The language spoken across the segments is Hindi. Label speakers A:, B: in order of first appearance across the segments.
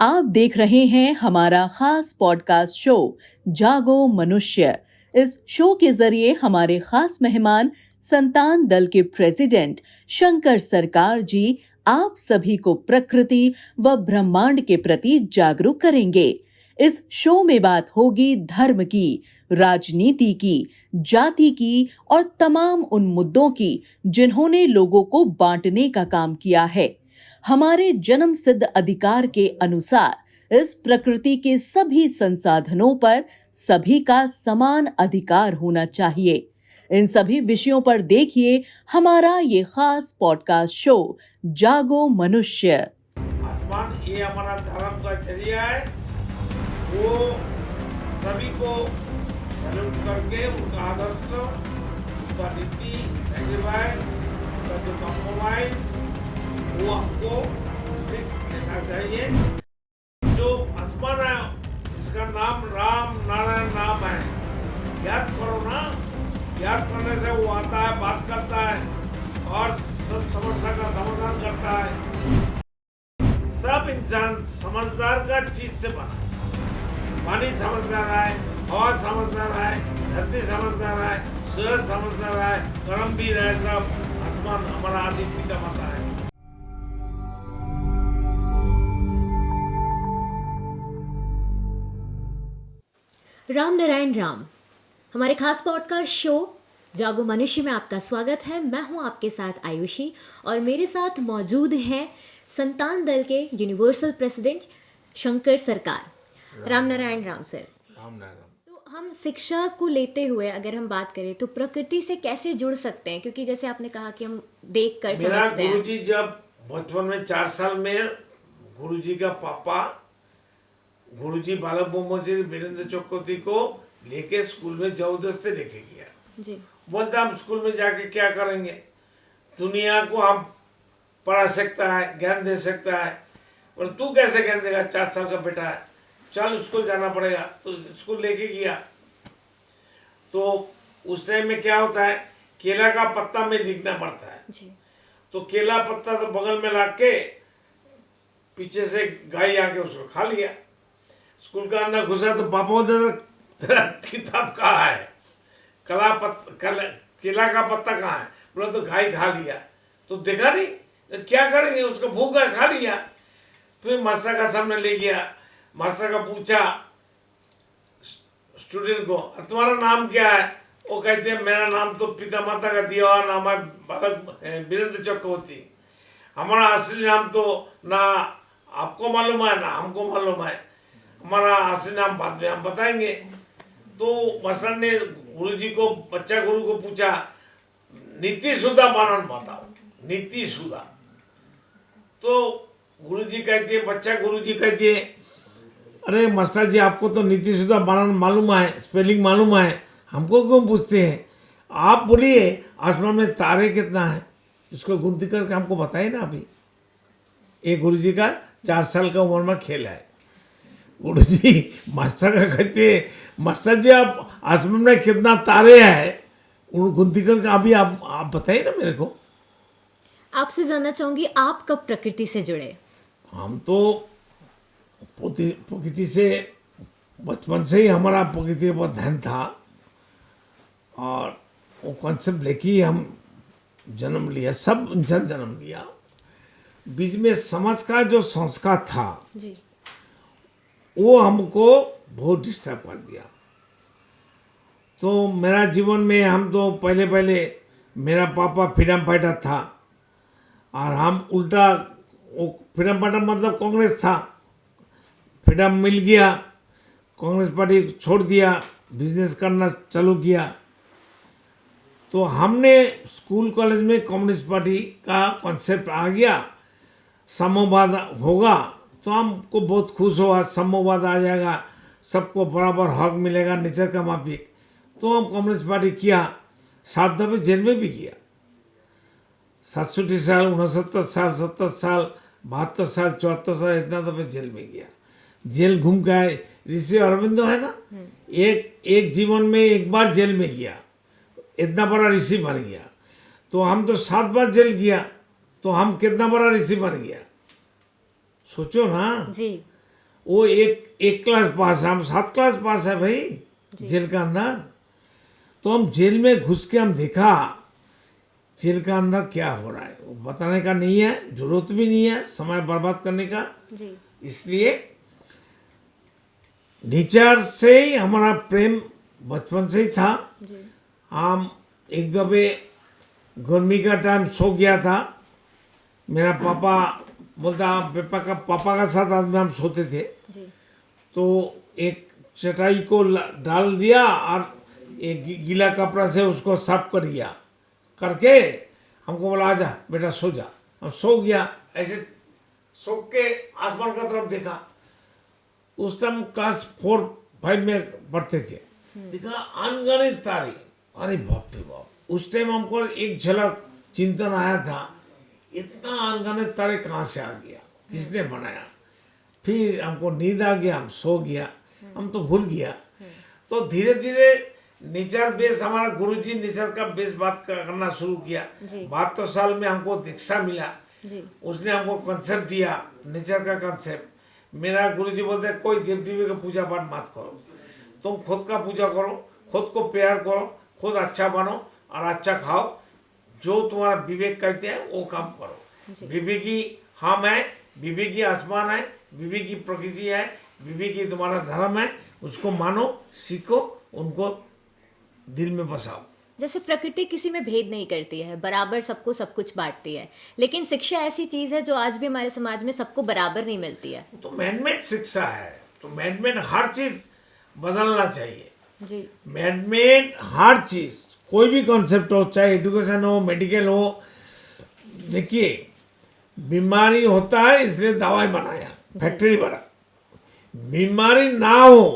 A: आप देख रहे हैं हमारा खास पॉडकास्ट शो जागो मनुष्य। इस शो के जरिए हमारे खास मेहमान संतान दल के प्रेसिडेंट शंकर सरकार जी आप सभी को प्रकृति व ब्रह्मांड के प्रति जागरूक करेंगे। इस शो में बात होगी धर्म की, राजनीति की, जाति की और तमाम उन मुद्दों की जिन्होंने लोगों को बांटने का काम किया है। हमारे जन्म सिद्ध अधिकार के अनुसार इस प्रकृति के सभी संसाधनों पर सभी का समान अधिकार होना चाहिए। इन सभी विषयों पर देखिए हमारा ये खास पॉडकास्ट शो जागो मनुष्य।
B: आसमान ये हमारा धर्म का जरिया है, वो सभी को सैल्यूट करके उनका आदर्श, उनका नीति, सैक्रिफाइस, उनका जो कॉम्प्रोमाइज, वो हमको सीख लेना चाहिए। जो आसमान है जिसका नाम राम नारायण नाम है, याद करो ना। याद करने से वो आता है, बात करता है और सब समस्या का समाधान करता है। सब इंसान समझदार का चीज से बना। पानी समझदार है, हवा समझदार है, धरती समझदार है, सूरज समझदार है, कर्म भी रहे सब। आसमान हमारा आदि पिता माता है।
C: राम नारायण राम। हमारे खास पॉडकास्ट शो जागो मनुष्य में आपका स्वागत है। मैं हूं आपके साथ आयुषी और मेरे साथ मौजूद हैं संतान दल के यूनिवर्सल प्रेसिडेंट शंकर सरकार। राम नारायण राम सर।
B: राम नारायण।
C: तो हम शिक्षा को लेते हुए अगर हम बात करें तो प्रकृति से कैसे जुड़ सकते हैं, क्योंकि जैसे आपने कहा कि हम देख कर
B: मेरा
C: समझते हैं।
B: गुरुजी जब बचपन में 4 साल में गुरुजी का पापा गुरुजी बालक ब्रह्मश्री वीरेंद्र चक्रवर्ती को लेके स्कूल में जबरदस्ती लेके गया
C: जी।
B: बोलते हम स्कूल में जाके क्या करेंगे, दुनिया को हम पढ़ा सकता है, ज्ञान दे सकता है, और तू कैसे ज्ञान देगा, 4 साल का बेटा है, चल स्कूल जाना पड़ेगा। तो स्कूल लेके गया। तो उस टाइम में क्या होता है, केला का पत्ता में लिखना पड़ता है
C: जी।
B: तो केला पत्ता तो बगल में ला के पीछे से गाय आके उसको खा लिया। स्कूल का अंदर घुसा तो पापा बोलते तेरा किताब कहाँ है, केला का पत्ता कहाँ है, बोला तो गाय खा लिया। तो देखा नहीं, तो क्या करेंगे, उसको भूख गया, खा लिया। फिर मास्टर का सामने ले गया। मास्टर का पूछा स्टूडेंट को, तुम्हारा नाम क्या है? वो कहते हैं मेरा नाम तो पिता माता का दिया हुआ नाम है बालक वीरेंद्र चक्रवर्ती। हमारा असली नाम तो ना आपको मालूम है ना हमको मालूम है, हमारा असली नाम बाद में हम बताएंगे। तो मास्टर ने गुरुजी को, बच्चा गुरु को पूछा, नीति सुधा बानन बताओ, नीति सुधा। तो गुरुजी कहते हैं, बच्चा गुरुजी कहते हैं, अरे मास्टर जी आपको तो नीति सुधा बानन मालूम है, स्पेलिंग मालूम है, हमको क्यों पूछते हैं? आप बोलिए आसमान में तारे कितना है, इसको गिनती करके हमको बताइए ना। अभी ये गुरुजी का 4 साल का उम्र में खेल है। गुरुजी मास्टर का कहते हैं, मास्टर जी आप आसमान में कितना तारे हैं उन गिनती करके अभी आप बताइए ना मेरे को।
C: आपसे जानना चाहूंगी आप कब प्रकृति से जुड़े?
B: हम तो प्रकृति से बचपन से ही हमारा प्रकृति पर ध्यान था और वो कॉन्सेप्ट लेके ही हम जन्म लिया, सब इंसान जन्म लिया। बीच में समाज का जो संस्कार था
C: जी।
B: वो हमको बहुत डिस्टर्ब कर दिया। तो मेरा जीवन में हम तो पहले मेरा पापा फ्रीडम फाइटर था और हम उल्टा, वो फ्रीडम फाइटर मतलब कांग्रेस था। फ्रीडम मिल गया, कांग्रेस पार्टी छोड़ दिया, बिजनेस करना चालू किया। तो हमने स्कूल कॉलेज में कम्युनिस्ट पार्टी का कॉन्सेप्ट आ गया, साम्यवाद होगा तो हमको बहुत खुश हुआ, साम्यवाद आ जाएगा, सबको बराबर हक मिलेगा नेचर का माफिक। तो हम कम्युनिस्ट पार्टी किया, 7 दफे जेल में भी किया, 67 साल, 69 साल, 70 साल, 72 साल, 74 साल, इतना दफे जेल में गया। जेल घूम के आए। ऋषि अरविंदो है ना, एक जीवन में एक बार जेल में गया, इतना बड़ा ऋषि बन गया। तो हम तो 7 बार जेल गया, तो हम कितना बड़ा ऋषि बन गया, सोचो ना।
C: जी।
B: वो एक क्लास पास है, हम 7 क्लास पास है भाई जेल के अंदर। तो हम जेल में घुस के हम देखा जेल के अंदर क्या हो रहा है, वो बताने का नहीं है, जरूरत भी नहीं है समय बर्बाद करने का।
C: जी
B: इसलिए नेचर से ही हमारा प्रेम बचपन से ही था।
C: जी
B: हम एक दफे गर्मी का टाइम सो गया था, मेरा पापा बोलता पापा का साथ आदमी हम सोते थे,
C: जी
B: तो एक चटाई को डाल दिया और एक गीला कपड़ा से उसको साफ कर दिया, करके हमको बोला आजा बेटा सो जा। हम सो गया, ऐसे सो के आसमान का तरफ देखा। उस टाइम क्लास 4-5 में पढ़ते थे। देखा अनगिनत तारे, अरे बाप रे बाप। उस टाइम हमको एक झलक चिंतन आया था, इतना अनगिनत तारे कहाँ से आ गया, किसने बनाया। फिर हमको नींद आ गया, हम सो गया, हम तो भूल गया। तो धीरे धीरे नेचर बेस, हमारा गुरुजी नेचर का बेस बात करना शुरू किया।
C: जी।
B: 72 साल में हमको दीक्षा मिला,
C: जी
B: उसने हमको कॉन्सेप्ट दिया नेचर का कॉन्सेप्ट। मेरा गुरुजी बोलते हैं कोई देव देवी का पूजा पाठ मत करो, तुम खुद का पूजा करो, खुद को प्यार करो, खुद अच्छा बनो और अच्छा खाओ, जो तुम्हारा विवेक कहते हैं वो काम करो। विवेकी हम है, विवेकी आसमान है, विवेकी प्रकृति है, विवेकी तुम्हारा धर्म है, उसको मानो, सीखो, उनको दिल में बसाओ।
C: जैसे प्रकृति किसी में भेद नहीं करती है, बराबर सबको सब कुछ बांटती है, लेकिन शिक्षा ऐसी चीज है जो आज भी हमारे समाज में सबको बराबर नहीं मिलती है।
B: तो मैनमेड शिक्षा है, तो मैनमेड हर चीज बदलना चाहिए।
C: जी
B: मैनमेड हर चीज, कोई भी कॉन्सेप्ट हो, चाहे एजुकेशन हो, मेडिकल हो। देखिए बीमारी होता है इसलिए दवाई बनाया, फैक्ट्री बना। बीमारी ना हो,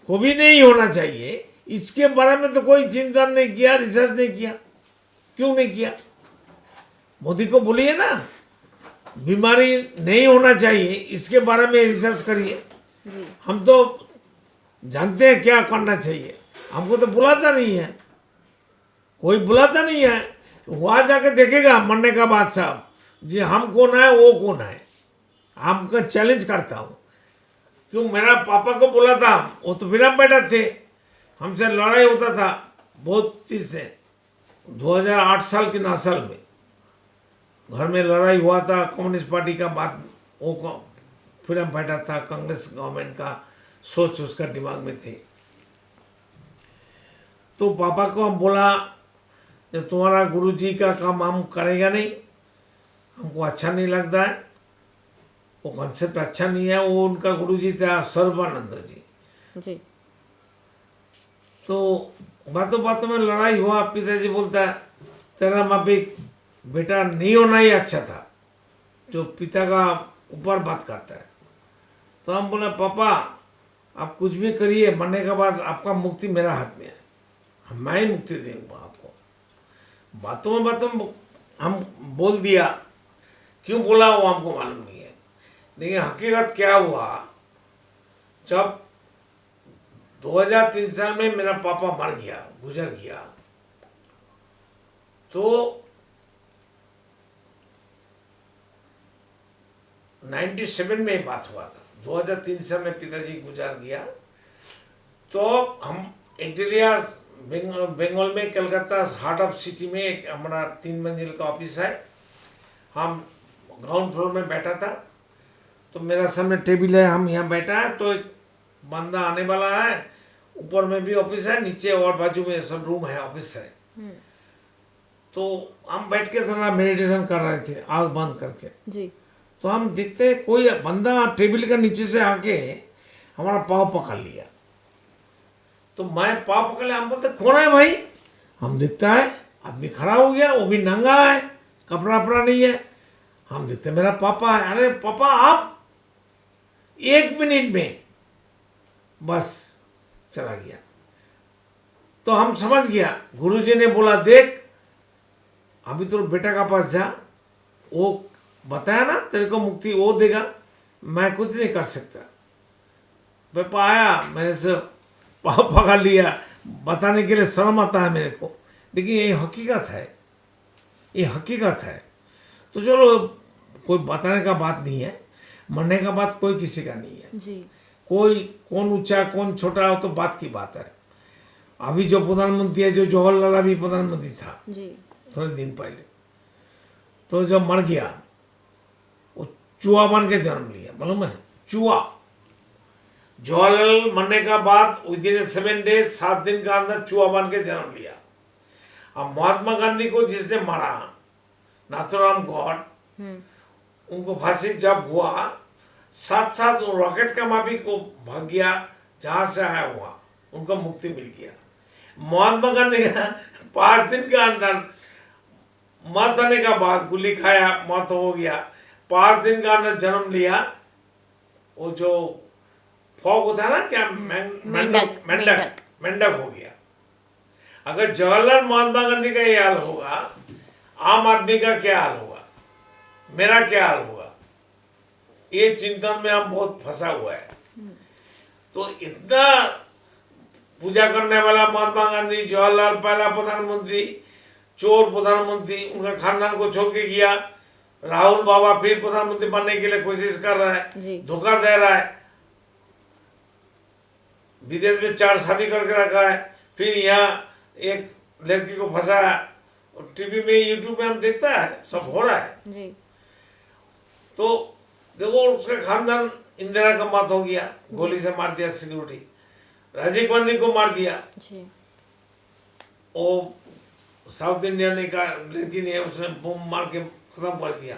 B: कभी नहीं होना चाहिए, इसके बारे में तो कोई चिंतन नहीं किया, रिसर्च नहीं किया। क्यों नहीं किया? मोदी को बोलिए ना बीमारी नहीं होना चाहिए, इसके बारे में रिसर्च करिए। हम तो जानते हैं क्या करना चाहिए, हमको तो बुलाता नहीं है, कोई बुलाता नहीं है। वहाँ जाके देखेगा मरने का बाद साहब जी हम कौन है वो कौन है, हमको चैलेंज करता हूँ। क्यों? मेरा पापा को बोला था, वो तो विराम बेटा थे, हमसे लड़ाई होता था बहुत चीज़ से। 2008 साल की नस्ल में घर में लड़ाई हुआ था, कम्युनिस्ट पार्टी का बात, वो फ्रीडम फाइटर था, कांग्रेस गवर्नमेंट का सोच उसका दिमाग में थे। तो पापा को हम बोला कि तुम्हारा गुरुजी का काम हम करेगा नहीं, हमको अच्छा नहीं लगता है, वो कॉन्सेप्ट अच्छा नहीं है। वो उनका गुरुजी था सर्वानंद जी।
C: जी
B: तो बातों बातों में लड़ाई हुआ। पिताजी बोलता है तेरा माँ बेटा नहीं होना ही अच्छा था, जो पिता का ऊपर बात करता है। तो हम बोले पापा आप कुछ भी करिए, मरने के बाद आपका मुक्ति मेरा हाथ में है, मैं ही मुक्ति दूंगा आपको। बातों में हम बोल दिया, क्यों बोला वो हमको मालूम नहीं है, लेकिन हकीकत क्या हुआ, जब 2003 साल में मेरा पापा मर गया, गुजर गया, तो 97 में बात हुआ था। 2003 साल में पिताजी गुजर गया, तो हम इंटीरियर बंगाल में कलकत्ता हार्ट ऑफ सिटी में एक हमारा 3 मंजिल का ऑफिस है, हम ग्राउंड फ्लोर में बैठा था। तो मेरा सामने टेबल है, हम यहाँ बैठा है, तो एक बंदा आने वाला है, ऊपर में भी ऑफिस है, नीचे और बाजू में सब रूम है, ऑफिस है। तो हम बैठ के थोड़ा मेडिटेशन कर रहे थे आँख बंद करके।
C: जी
B: तो हम देखते कोई बंदा टेबल के नीचे से आके हमारा पाँव पकड़ लिया। तो मैं पाँव पकड़ लिया, हम बोलते कौन है भाई? हम दिखता है आदमी खड़ा हो गया, वो भी नंगा है, कपड़ा वपड़ा नहीं है। हम देखते मेरा पापा है। अरे पापा आप 1 मिनट में बस चला गया। तो हम समझ गया, गुरुजी ने बोला देख अभी तो बेटा का पास जा, वो बताया ना तेरे को मुक्ति वो देगा, मैं कुछ नहीं कर सकता। पापा आया, मैंने से पाँव पकड़ लिया, बताने के लिए शर्म आता है मेरे को, लेकिन ये हकीकत है, ये हकीकत है। तो चलो कोई बताने का बात नहीं है। मरने का बात कोई किसी का नहीं है।
C: जी
B: कोई कौन ऊंचा कौन छोटा हो तो बात की बात है। अभी जो प्रधानमंत्री है, जो जवाहरलाल अभी प्रधानमंत्री था
C: जी
B: थोड़े दिन पहले, तो जब मर गया वो चूहा बन के जन्म लिया, मालूम है? चूहा। जवाहरलाल मरने का बाद विद इन 7 days 7 दिन का अंदर चूहा बन के जन्म लिया। अब महात्मा गांधी को जिसने मारा, नाथूराम गौड, उनको फांसी जब हुआ, साथ साथ रॉकेट का माफी को भाग गया जहां से आया हुआ, उनको मुक्ति मिल गया। महात्मा गांधी का 5 दिन के अंदर मौत होने का बाद गोली खाया, मौत हो गया, 5 दिन का अंदर जन्म लिया। वो जो फॉग होता है ना, क्या मेंढक हो गया। अगर जवाहरलाल महात्मा गांधी का ये हाल होगा, आम आदमी का क्या हाल होगा, मेरा क्या हाल होगा? ये चिंतन में हम बहुत फंसा हुआ है। तो इतना पूजा करने वाला महात्मा गांधी, जवाहरलाल पहला प्रधानमंत्री, चोर प्रधानमंत्री, उनका खानदान को छोड़ के गया। राहुल बाबा फिर प्रधानमंत्री बनने के लिए कोशिश कर रहा है, धोखा दे रहा है, विदेश में 4 शादी करके रखा है, फिर यहाँ एक लड़की को फंसाया। टीवी में, यूट्यूब में हम देखता है, सब हो रहा है
C: जी।
B: तो देखो उसका खानदान, इंदिरा का मौत हो गया, गोली से मार दिया सिक्योरिटी। राजीव गांधी को मार दिया
C: जी।
B: वो साउथ इंडियन का लड़की ने, उसने बम मार के खत्म कर दिया।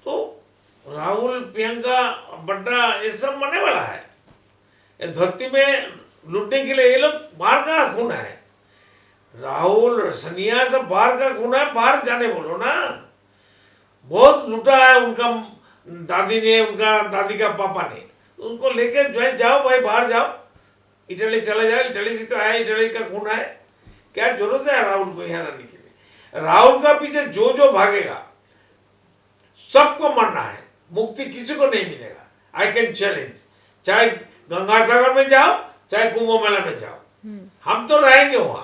B: तो राहुल, प्रियंका, बड्डा, ये सब मरने वाला है। ये धरती में लूटने के लिए ये लोग बाहर का खून है। राहुल, सनिया सब बाहर का खून है, बाहर जाने बोलो ना। बहुत लूटा है उनका दादी ने, उनका दादी का पापा ने। उनको लेके जो है, जाओ भाई बाहर जाओ, इटली चले जाओ, इटली से तो आया, इटली का खून है। क्या जरूरत है राहुल को यहाँ रहने के लिए? राहुल का पीछे जो जो भागेगा सबको मरना है, मुक्ति किसी को नहीं मिलेगा। आई कैन चैलेंज, चाहे गंगासागर में जाओ, चाहे कुंभ मेला में जाओ, हम तो रहेंगे वहां,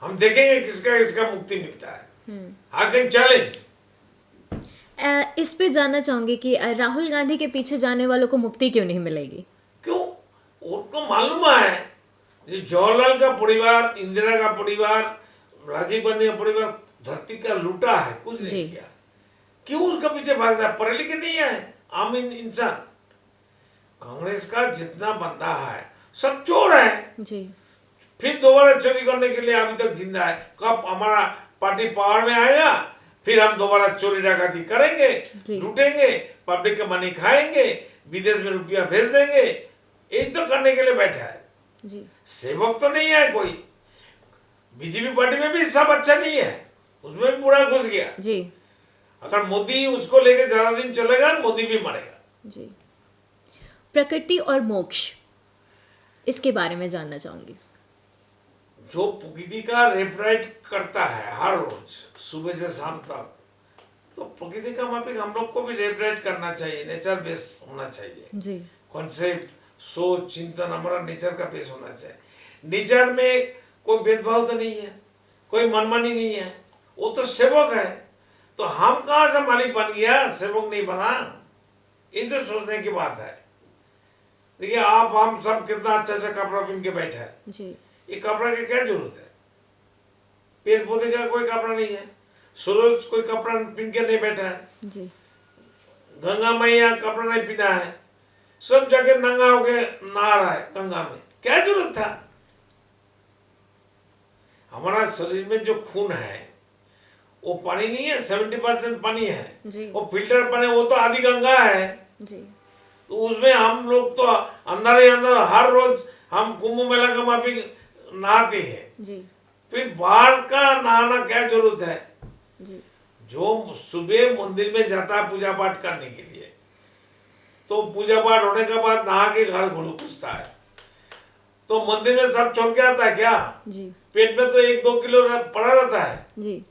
B: हम देखेंगे किसका किसका मुक्ति मिलता है। I can challenge.
C: इस पे जानना चाहूंगी कि राहुल गांधी के पीछे जाने वालों को मुक्ति क्यों नहीं मिलेगी?
B: क्यों? उनको मालूम है कि जवाहरलाल का परिवार, इंदिरा का परिवार, राजीव गांधी का परिवार धरती का लूटा है, कुछ नहीं किया। क्यों उसका पीछे भागता है? पढ़े लिखे नहीं है, आम इंसान। कांग्रेस का जितना बंदा है सब चोर है
C: जी।
B: फिर दोबारा चोरी करने के लिए अभी तक जिंदा है। कब हमारा पार्टी पावर में आएगा, फिर हम दोबारा चोरी डकैती करेंगे, लूटेंगे, पब्लिक का मनी खाएंगे, विदेश में रुपया भेज देंगे। यही तो करने के लिए बैठा है
C: जी।
B: सेवक तो नहीं है कोई। बीजेपी पार्टी में भी सब अच्छा नहीं है, उसमें भी बुरा घुस गया
C: जी।
B: अगर मोदी उसको लेके ज्यादा दिन चलेगा, मोदी भी मरेगा
C: जी। प्रकृति और मोक्ष, इसके बारे में जानना चाहूंगी।
B: जो प्रकृति का रेपराइट करता है हर रोज सुबह से शाम तक, तो प्रकृति का माफिक हम लोग को भी रेपराइट करना चाहिए। नेचर बेस होना चाहिए
C: जी।
B: कॉन्सेप्ट, सोच, चिंतन हमारा नेचर का बेस होना चाहिए। नेचर में कोई भेदभाव तो नहीं है, कोई मनमानी नहीं है, वो तो सेवक है। तो हम कहाँ से मालिक बन गया, सेवक नहीं बना? ये तो सोचने की बात है। देखिए आप, हम सब कितना अच्छा सा कपड़ा पहन के बैठे हैं
C: जी।
B: ये कपड़ा की क्या जरूरत है? पेड़ पौधे का कोई कपड़ा नहीं है, सूरज कोई कपड़ा पहन के नहीं बैठा है
C: जी।
B: गंगा मैया कपड़ा नहीं पहना है, सब जगह नंगा होके नहा रहा है गंगा में। क्या जरूरत था? हमारा शरीर में जो खून है वो पानी नहीं है, 70% पानी है
C: जी।
B: वो फिल्टर पानी, वो तो आधी गंगा है
C: जी।
B: तो उसमें हम लोग तो अंदर ही अंदर हर रोज हम कुंभ मेला का माफी नहाते हैं।
C: जी।
B: फिर बाहर का नहाना क्या जरूरत है?
C: जी।
B: जो सुबह मंदिर में जाता है पूजा पाठ करने के लिए, तो पूजा पाठ होने के बाद नहा के घर घुसता है, तो मंदिर में सब छोड़ के आता है क्या?
C: जी।
B: पेट में तो 1-2 किलो पड़ा रहता है।
C: जी।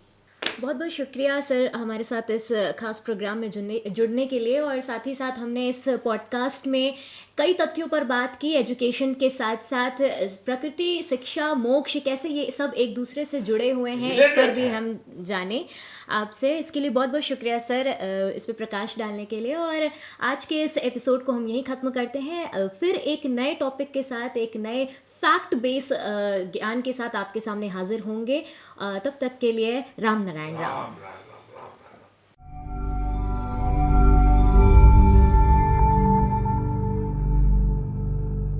C: बहुत बहुत शुक्रिया सर हमारे साथ इस खास प्रोग्राम में जुड़ने के लिए, और साथ ही साथ हमने इस पॉडकास्ट में कई तथ्यों पर बात की, एजुकेशन के साथ साथ प्रकृति, शिक्षा, मोक्ष कैसे ये सब एक दूसरे से जुड़े हुए हैं इस पर भी हम जाने आपसे। इसके लिए बहुत बहुत शुक्रिया सर इस पर प्रकाश डालने के लिए। और आज के इस एपिसोड को हम यहीं ख़त्म करते हैं। फिर एक नए टॉपिक के साथ, एक नए फैक्ट बेस ज्ञान के साथ आपके सामने हाजिर होंगे। तब तक के लिए राम नारायण राम।
B: राम राम।